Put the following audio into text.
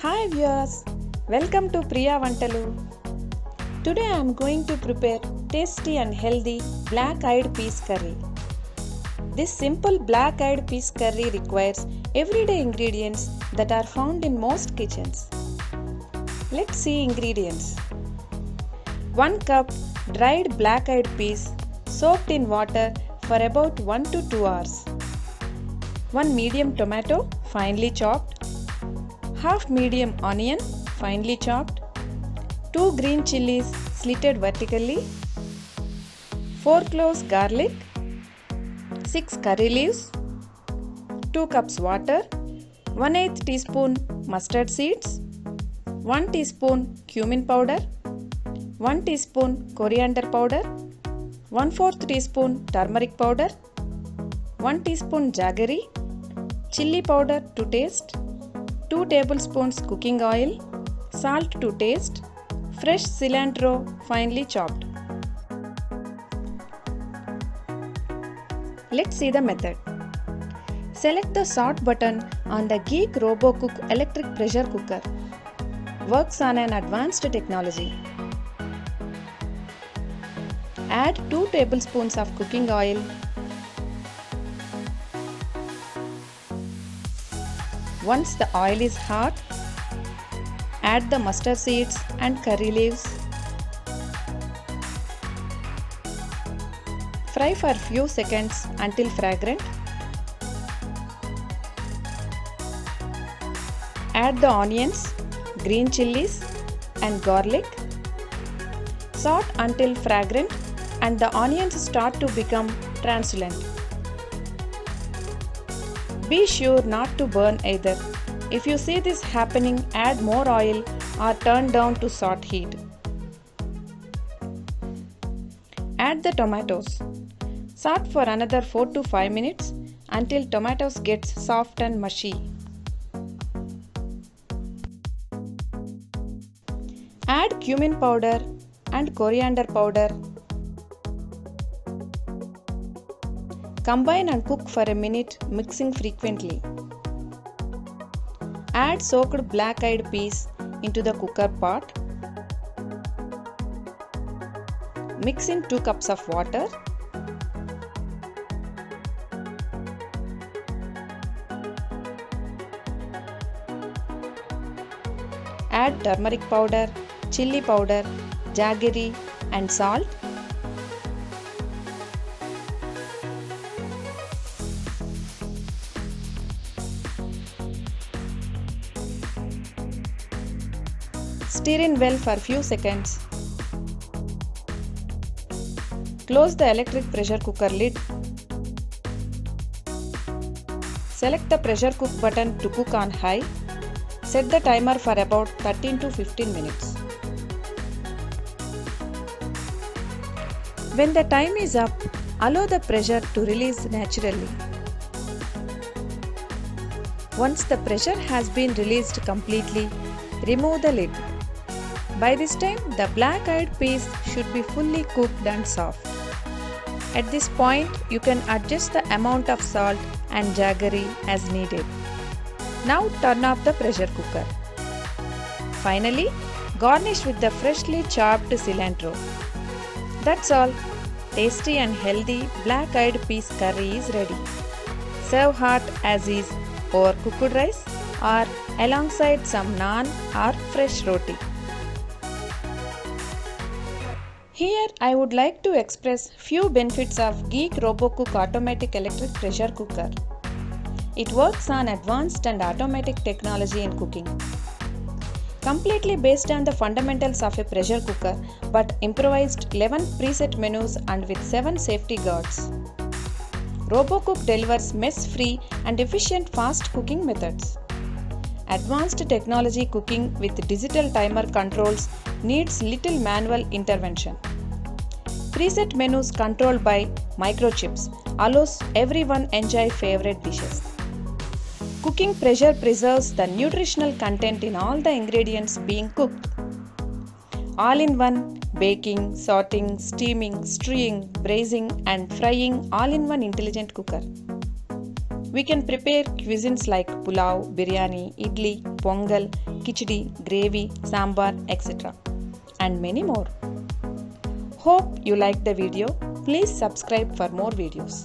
Hi viewers, welcome to Priya Vantalu. Today I am going to prepare tasty and healthy black-eyed peas curry. This simple black-eyed peas curry requires everyday ingredients that are found in most kitchens. Let's see ingredients. 1 cup dried black-eyed peas soaked in water for about 1 to 2 hours. 1 medium tomato finely chopped. Half medium onion finely chopped, 2 green chilies slitted vertically, 4 cloves garlic, 6 curry leaves, 2 cups water, 1/8 teaspoon mustard seeds, 1 teaspoon cumin powder, 1 teaspoon coriander powder, 1/4 teaspoon turmeric powder, 1 teaspoon jaggery, chilli powder to taste, 2 tablespoons cooking oil, salt to taste, fresh cilantro finely chopped. Let's see the method. Select the sort button on the Geek Robo Electric pressure cooker. Works on an advanced technology. Add 2 tablespoons of cooking oil. Once the oil is hot, add the mustard seeds and curry leaves. Fry for few seconds until fragrant. Add the onions, green chilies and garlic. Saute until fragrant and the onions start to become translucent. Be sure not to burn either. If you see this happening, add more oil or turn down to saute heat. Add the tomatoes. Saute for another 4 to 5 minutes until tomatoes get soft and mushy. Add cumin powder and coriander powder. Combine and cook for a minute, mixing frequently. Add soaked black-eyed peas into the cooker pot. Mix in 2 cups of water. Add turmeric powder, chilli powder, jaggery and salt. Stir in well for few seconds. Close the electric pressure cooker lid. Select the pressure cook button to cook on high. Set the timer for about 13 to 15 minutes. When the time is up, allow the pressure to release naturally. Once the pressure has been released completely, remove the lid. By this time, the black-eyed peas should be fully cooked and soft. At this point, you can adjust the amount of salt and jaggery as needed. Now turn off the pressure cooker. Finally, garnish with the freshly chopped cilantro. That's all. Tasty and healthy black-eyed peas curry is ready. Serve hot as is over cooked rice or alongside some naan or fresh roti. Here I would like to express few benefits of Geek Robo automatic electric pressure cooker. It works on advanced and automatic technology in cooking. Completely based on the fundamentals of a pressure cooker but improvised 11 preset menus and with 7 safety guards. RoboCook delivers mess-free and efficient fast cooking methods. Advanced technology cooking with digital timer controls needs little manual intervention. Preset menus controlled by microchips allows everyone enjoy favorite dishes. Cooking pressure preserves the nutritional content in all the ingredients being cooked. All-in-one baking, sorting, steaming, stewing, braising and frying all-in-one intelligent cooker. We can prepare cuisines like pulao, biryani, idli, pongal, khichdi, gravy, sambar, etc. and many more. Hope you liked the video. Please subscribe for more videos.